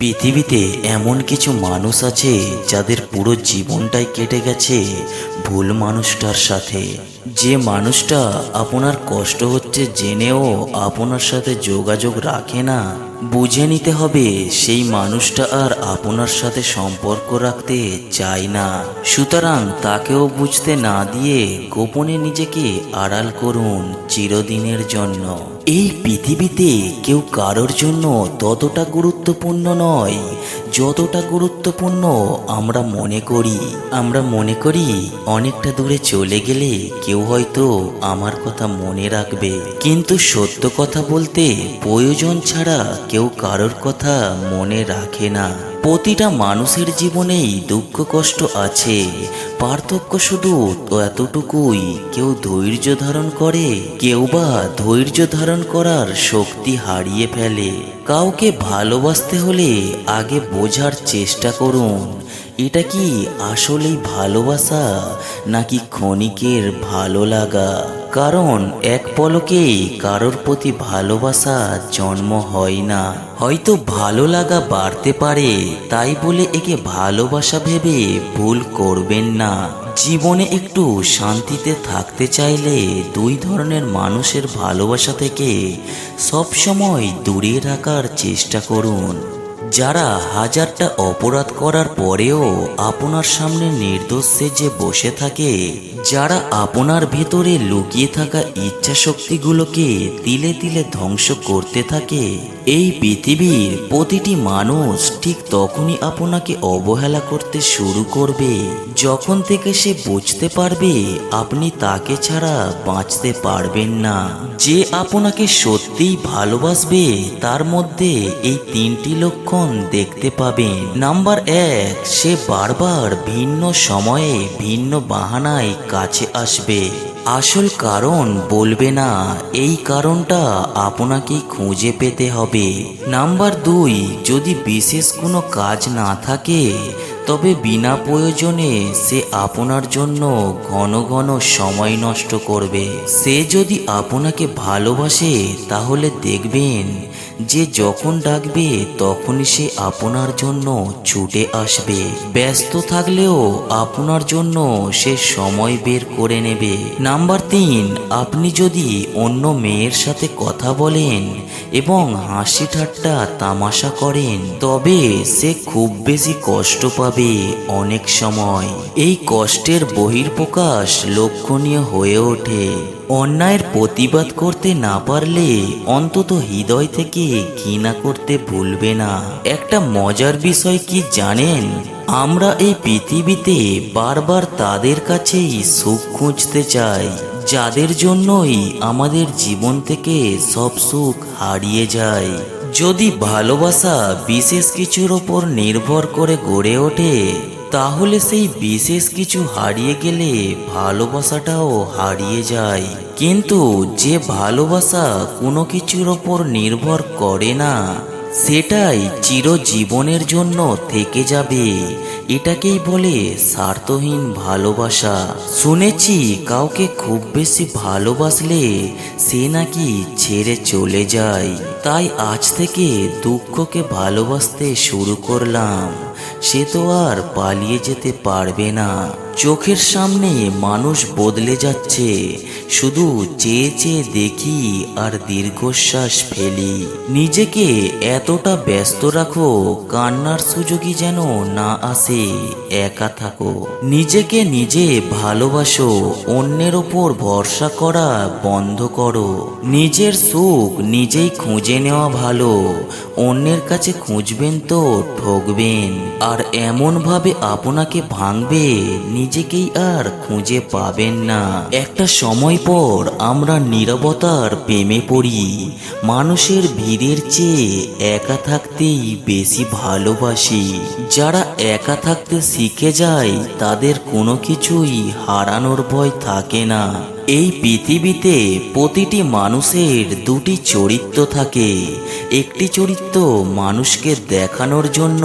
পৃথিবীতে এমন কিছু মানুষ আছে যাদের পুরো জীবনটাই কেটে গেছে ভুল মানুষটার সাথে। যে মানুষটা আপনার কষ্ট হচ্ছে জেনেও আপনার সাথে যোগাযোগ রাখে না, বুঝে নিতে হবে সেই মানুষটা আর আপনার সাথে সম্পর্ক রাখতে চায় না। সুতরাং তাকেও বুঝতে না দিয়ে গোপনে নিজেকে আড়াল করুন চিরদিনের জন্য। এই পৃথিবীতে কেউ কারোর জন্য ততটা গুরুত্বপূর্ণ নয় যতটা গুরুত্বপূর্ণ আমরা মনে করি অনেকটা দূরে চলে গেলে কেউ হয়তো আমার কথা মনে রাখবে, কিন্তু সত্য কথা বলতে প্রয়োজন ছাড়া কেউ কারোর কথা মনে রাখে না। প্রতিটা মানুষের জীবনেই দুঃখ কষ্ট আছে, পার্থক্য শুধু তো এতটুকুই, কেউ ধৈর্য ধারণ করে, কেউ বা ধৈর্য ধারণ করার শক্তি হারিয়ে ফেলে। কাউকে ভালোবাসতে হলে আগে বোঝার চেষ্টা করুন এটা কি আসলেই ভালোবাসা নাকি ক্ষণিকের ভালো লাগা। কারণ এক পলকেই কারোর প্রতি ভালোবাসা জন্ম হয় না। হয়তো ভালো লাগা বাড়তে পারে, তাই বলে একে ভালোবাসা ভেবে ভুল করবেন না। জীবনে একটু শান্তিতে থাকতে চাইলে দুই ধরনের মানুষের ভালোবাসা থেকে সবসময় দূরে রাখার চেষ্টা করুন। যারা হাজারটা অপরাধ করার পরেও আপনার সামনে নির্দোষ সেজে বসে থাকে, যারা আপনার ভেতরে লুকিয়ে থাকা ইচ্ছা শক্তিগুলোকে তিলে তিলে ধ্বংস করতে থাকে। এই পৃথিবীর প্রতিটি মানুষ ঠিক তখনই আপনাকে অবহেলা করতে শুরু করবে যখন থেকে সে বুঝতে পারবে আপনি তাকে ছাড়া বাঁচতে পারবেন না। যে আপনাকে সত্যিই ভালোবাসবে তার মধ্যে এই তিনটি লক্ষণ দেখতে পাবেন। নাম্বার 1, সে বারবার ভিন্ন সময়ে ভিন্ন বাহানায় কাছে আসবে, আসল কারণ বলবে না, এই কারণটা আপনাকেই খুঁজে পেতে হবে। নাম্বার 2, যদি বিশেষ কোনো কাজ না থাকে তবে বিনা প্রয়োজনে সে আপনার জন্য ঘন ঘন সময় নষ্ট করবে। সে যদি আপনাকে ভালোবাসে তাহলে দেখবেন যে যখন ডাকবে তখনই সে আপনার জন্য ছুটে আসবে। ব্যস্ত থাকলেও আপনার জন্য সে সময় বের করে নেবে। নাম্বার 3, আপনি যদি অন্য মেয়ের সাথে কথা বলেন এবং হাসি ঠাট্টা তামাশা করেন তবে সে খুব বেশি কষ্ট পাবে অনেক সময়। এই কষ্টের বহিঃপ্রকাশ লক্ষণীয় হয়ে ওঠে। অন্যায়ের প্রতিবাদ করতে না পারলে অন্তত হৃদয় থেকে ঘৃণা করতে ভুলবে না। একটা মজার বিষয় কি জানেন, আমরা এই পৃথিবীতে বারবার তাদের কাছেই সুখ খুঁজতে চাই যাদের জন্যই আমাদের জীবন থেকে সব সুখ হারিয়ে যায়। যদি ভালোবাসা বিশেষ কিছুর ওপর নির্ভর করে গড়ে ওঠে তাহলে সেই বিশেষ কিছু হারিয়ে গেলে ভালোবাসাটাও হারিয়ে যায়। কিন্তু যে ভালোবাসা কোনো কিছুর ওপর নির্ভর করে না সেটাই চিরজীবনের জন্য থেকে যাবে। এটাকেই বলে স্বার্থহীন ভালোবাসা। শুনেছি কাউকে খুব বেশি ভালোবাসলে সে নাকি ছেড়ে চলে যায়। তাই আজ থেকে দুঃখকে ভালোবাসতে শুরু করলাম। সে তো আর পালিয়ে যেতে পারবে না। চোখের সামনে মানুষ বদলে যাচ্ছে, শুধু চেয়ে চেয়ে দেখি আর দীর্ঘশ্বাস ফেলি। নিজেকে এতটা ব্যস্ত রাখো কান্নার সুযোগই যেন না আসে। একা থাকো, নিজেকে নিজে ভালোবাসো, অন্যের ওপর ভরসা করা বন্ধ করো। নিজের সুখ নিজেই খুঁজে নেওয়া ভালো, অন্যের কাছে খুঁজবেন তো ঠকবেন। আর এমন ভাবে আপনাকে ভাঙবে নিজেকেই আর খুঁজে পাবেন না। একটা সময় পর আমরা নীরবতার প্রেমে পড়ি, মানুষের ভিড়ের চেয়ে একা থাকতেই বেশি ভালোবাসি। যারা একা থাকতে শিখে যায় তাদের কোনো কিছুই হারানোর ভয় থাকে না। এই পৃথিবীতে প্রতিটি মানুষের দুটি চরিত্র থাকে, একটি চরিত্র মানুষকে দেখানোর জন্য,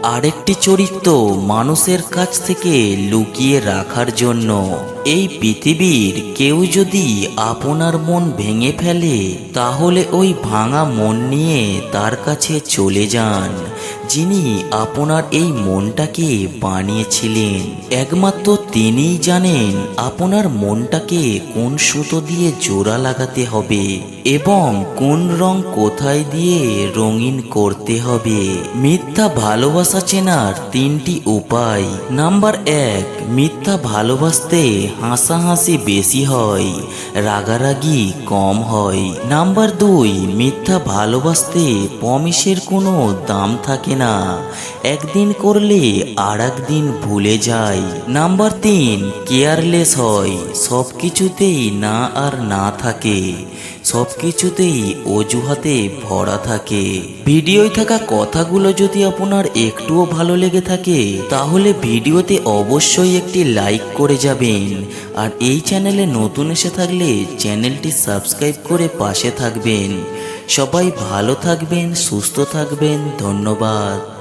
আরেকটি চরিত্র মানুষের কাছ থেকে লুকিয়ে রাখার জন্য। এই পৃথিবীর কেউ যদি আপনার মন ভেঙে ফেলে তাহলে ওই ভাঙা মন নিয়ে তার কাছে চলে যান, যিনি আপনার এই মনটাকে বানিয়েছিলেন। একমাত্র তিনিই জানেন আপনার মনটাকে কোন সুতো দিয়ে জোড়া লাগাতে হবে এবং কোন রং কোথায় দিয়ে রঙিন করতে হবে। মিথ্যা ভালোবাসা চেনার 3টি উপায়। নাম্বার 1, মিথ্যা ভালোবাসতে হাসাহাসি বেশি হয়, রাগারাগি কম হয়। নাম্বার 2, মিথ্যা ভালোবাসতে প্রমিসের কোনো দাম থাকে না, একদিন করলে আর একদিন ভুলে যায়। নাম্বার 3, কেয়ারলেস হয়, সব কিছুতেই না আর না থাকে, সব কিছুতেই অজুহাতে ভরা থাকে। ভিডিওয় থাকা কথাগুলো যদি আপনার একটুও ভালো লেগে থাকে তাহলে ভিডিওতে অবশ্যই একটি লাইক করে যাবেন, আর এই চ্যানেলে নতুন এসে থাকলে চ্যানেলটি সাবস্ক্রাইব করে পাশে থাকবেন। সবাই ভালো থাকবেন, সুস্থ থাকবেন। ধন্যবাদ।